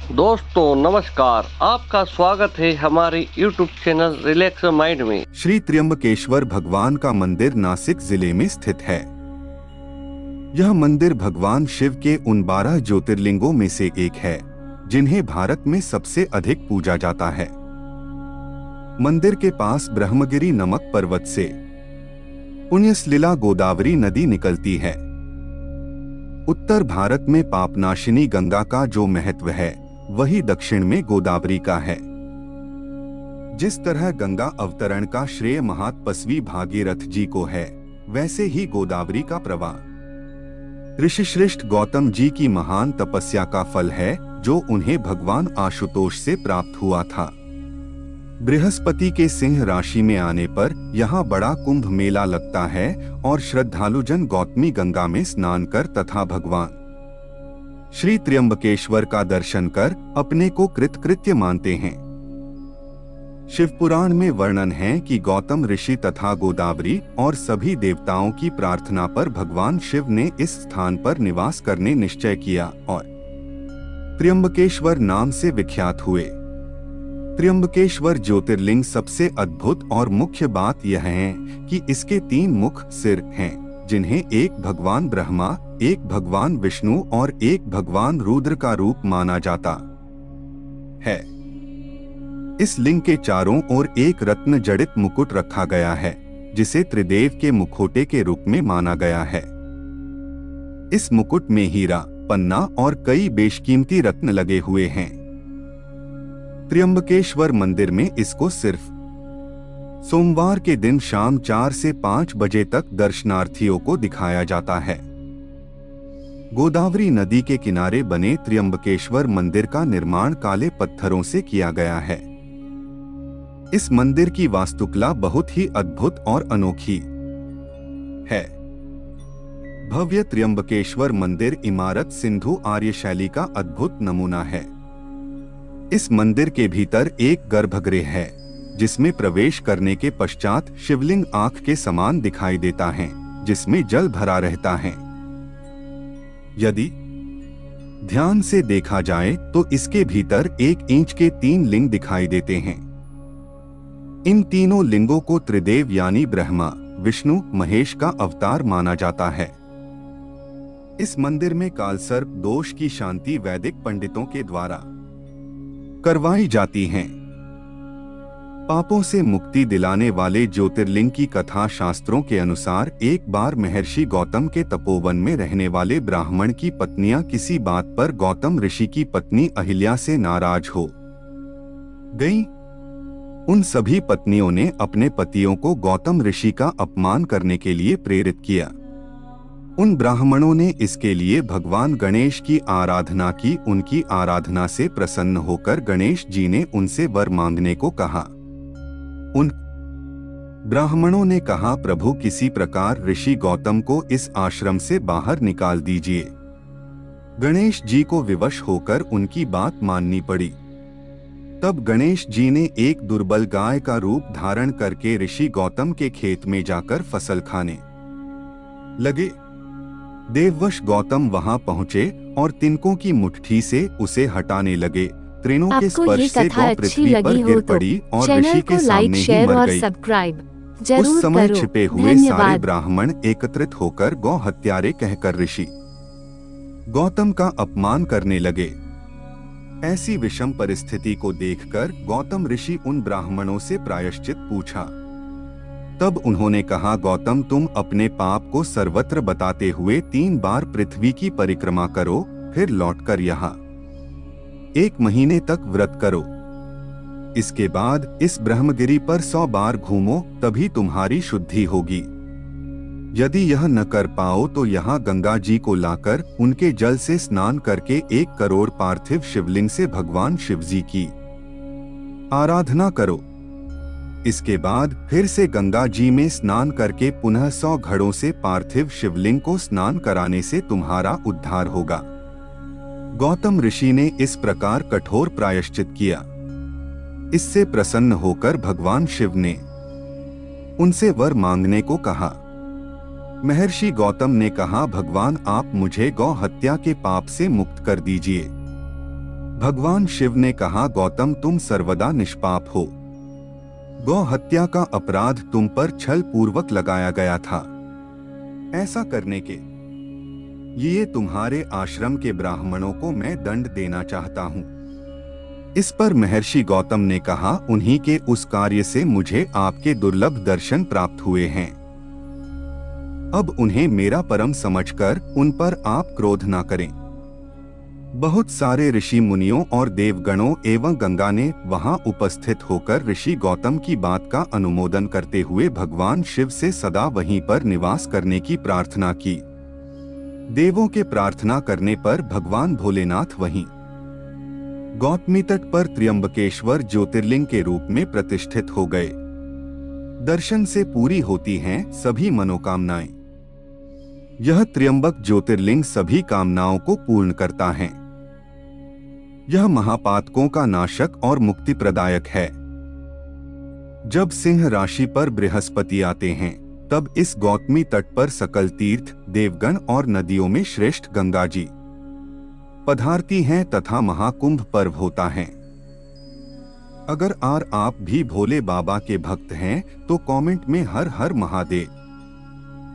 दोस्तों नमस्कार, आपका स्वागत है हमारे YouTube चैनल रिलैक्स माइंड में। श्री त्र्यंबकेश्वर भगवान का मंदिर नासिक जिले में स्थित है। यह मंदिर भगवान शिव के उन 12 ज्योतिर्लिंगों में से एक है जिन्हें भारत में सबसे अधिक पूजा जाता है। मंदिर के पास ब्रह्मगिरी नामक पर्वत से पुण्यसलिला गोदावरी नदी निकलती है। उत्तर भारत में पापनाशिनी गंगा का जो महत्व है वही दक्षिण में गोदावरी का है। जिस तरह गंगा अवतरण का श्रेय महातपस्वी भागीरथ जी को है, वैसे ही गोदावरी का प्रवाह ऋषिश्रेष्ठ गौतम जी की महान तपस्या का फल है, जो उन्हें भगवान आशुतोष से प्राप्त हुआ था। बृहस्पति के सिंह राशि में आने पर यहाँ बड़ा कुंभ मेला लगता है और श्रद्धालुजन गौतमी गंगा में स्नान कर तथा भगवान श्री त्र्यंबकेश्वर का दर्शन कर अपने को कृतकृत्य मानते हैं। शिव पुराण में वर्णन है कि गौतम ऋषि तथा गोदावरी और सभी देवताओं की प्रार्थना पर भगवान शिव ने इस स्थान पर निवास करने निश्चय किया और त्र्यंबकेश्वर नाम से विख्यात हुए। त्र्यंबकेश्वर ज्योतिर्लिंग सबसे अद्भुत और मुख्य बात यह है कि इसके 3 मुख सिर हैं, जिन्हें एक भगवान ब्रह्मा, एक भगवान विष्णु और एक भगवान रुद्र का रूप माना जाता है। इस लिंग के चारों ओर एक रत्न जड़ित मुकुट रखा गया है, जिसे त्रिदेव के मुखौटे के रूप में माना गया है। इस मुकुट में हीरा, पन्ना और कई बेशकीमती रत्न लगे हुए हैं। त्र्यंबकेश्वर मंदिर में इसको सिर्फ सोमवार के दिन शाम 4 से 5 बजे तक दर्शनार्थियों को दिखाया जाता है। गोदावरी नदी के किनारे बने त्र्यंबकेश्वर मंदिर का निर्माण काले पत्थरों से किया गया है। इस मंदिर की वास्तुकला बहुत ही अद्भुत और अनोखी है। भव्य त्र्यंबकेश्वर मंदिर इमारत सिंधु आर्य शैली का अद्भुत नमूना है। इस मंदिर के भीतर एक गर्भगृह है, जिसमें प्रवेश करने के पश्चात शिवलिंग आंख के समान दिखाई देता है, जिसमें जल भरा रहता है। यदि ध्यान से देखा जाए तो इसके भीतर 1 इंच के 3 लिंग दिखाई देते हैं। इन तीनों लिंगों को त्रिदेव यानी ब्रह्मा, विष्णु, महेश का अवतार माना जाता है। इस मंदिर में कालसर्प दोष की शांति वैदिक पंडितों के द्वारा करवाई जाती हैं। पापों से मुक्ति दिलाने वाले ज्योतिर्लिंग की कथा शास्त्रों के अनुसार एक बार महर्षि गौतम के तपोवन में रहने वाले ब्राह्मण की पत्नियां किसी बात पर गौतम ऋषि की पत्नी अहिल्या से नाराज हो गईं। उन सभी पत्नियों ने अपने पतियों को गौतम ऋषि का अपमान करने के लिए प्रेरित किया। उन ब्राह्मणों ने इसके लिए भगवान गणेश की आराधना की। उनकी आराधना से प्रसन्न होकर गणेश जी ने उनसे वर मांगने को कहा। उन ब्राह्मणों ने कहा, प्रभु किसी प्रकार ऋषि गौतम को इस आश्रम से बाहर निकाल दीजिए। गणेश जी को विवश होकर उनकी बात माननी पड़ी। तब गणेश जी ने एक दुर्बल गाय का रूप धारण करके ऋषि गौतम के खेत में जाकर फसल खाने लगे। देववश गौतम वहां पहुंचे और तिनकों की मुट्ठी से उसे हटाने लगे। त्रिनों के स्पर्श से गौ पृथ्वी पर गिर पड़ी और ऋषि के सामने ही मर गई। उस समय छिपे हुए सारे ब्राह्मण एकत्रित होकर गौ हत्यारे कहकर ऋषि गौतम का अपमान करने लगे। ऐसी विषम परिस्थिति को देखकर गौतम ऋषि उन ब्राह्मणों से प्रायश्चित पूछा। तब उन्होंने कहा, गौतम तुम अपने पाप को सर्वत्र बताते हुए 3 बार पृथ्वी की परिक्रमा करो, फिर लौटकर यहाँ 1 महीने तक व्रत करो। इसके बाद इस ब्रह्मगिरी पर 100 बार घूमो, तभी तुम्हारी शुद्धि होगी। यदि यह न कर पाओ तो यहाँ गंगा जी को लाकर उनके जल से स्नान करके 1 करोड़ पार्थिव शिवलिंग से भगवान शिव जी की आराधना करो। इसके बाद फिर से गंगा जी में स्नान करके पुनः 100 घड़ों से पार्थिव शिवलिंग को स्नान कराने से तुम्हारा उद्धार होगा। गौतम ऋषि ने इस प्रकार कठोर प्रायश्चित किया। इससे प्रसन्न होकर भगवान शिव ने उनसे वर मांगने को कहा। महर्षि गौतम ने कहा, भगवान आप मुझे गौ हत्या के पाप से मुक्त कर दीजिए। भगवान शिव ने कहा, गौतम तुम सर्वदा निष्पाप हो। गौ हत्या का अपराध तुम पर छल पूर्वक लगाया गया था। ऐसा करने के लिए तुम्हारे आश्रम के ब्राह्मणों को मैं दंड देना चाहता हूँ। इस पर महर्षि गौतम ने कहा, उन्हीं के उस कार्य से मुझे आपके दुर्लभ दर्शन प्राप्त हुए हैं। अब उन्हें मेरा परम समझकर उन पर आप क्रोध न करें। बहुत सारे ऋषि मुनियों और देवगणों एवं गंगा ने वहां उपस्थित होकर ऋषि गौतम की बात का अनुमोदन करते हुए भगवान शिव से सदा वहीं पर निवास करने की प्रार्थना की। देवों के प्रार्थना करने पर भगवान भोलेनाथ वहीं गौतमी तट पर त्र्यंबकेश्वर ज्योतिर्लिंग के रूप में प्रतिष्ठित हो गए। दर्शन से पूरी होती हैं सभी मनोकामनाएं। यह त्र्यंबक ज्योतिर्लिंग सभी कामनाओं को पूर्ण करता है। यह महापातकों का नाशक और मुक्ति प्रदायक है। जब सिंह राशि पर बृहस्पति आते हैं, तब इस गौतमी तट पर सकल तीर्थ, देवगण और नदियों में श्रेष्ठ गंगा जी पधारती हैं तथा महाकुंभ पर्व होता है। अगर आप भी भोले बाबा के भक्त हैं तो कमेंट में हर हर महादेव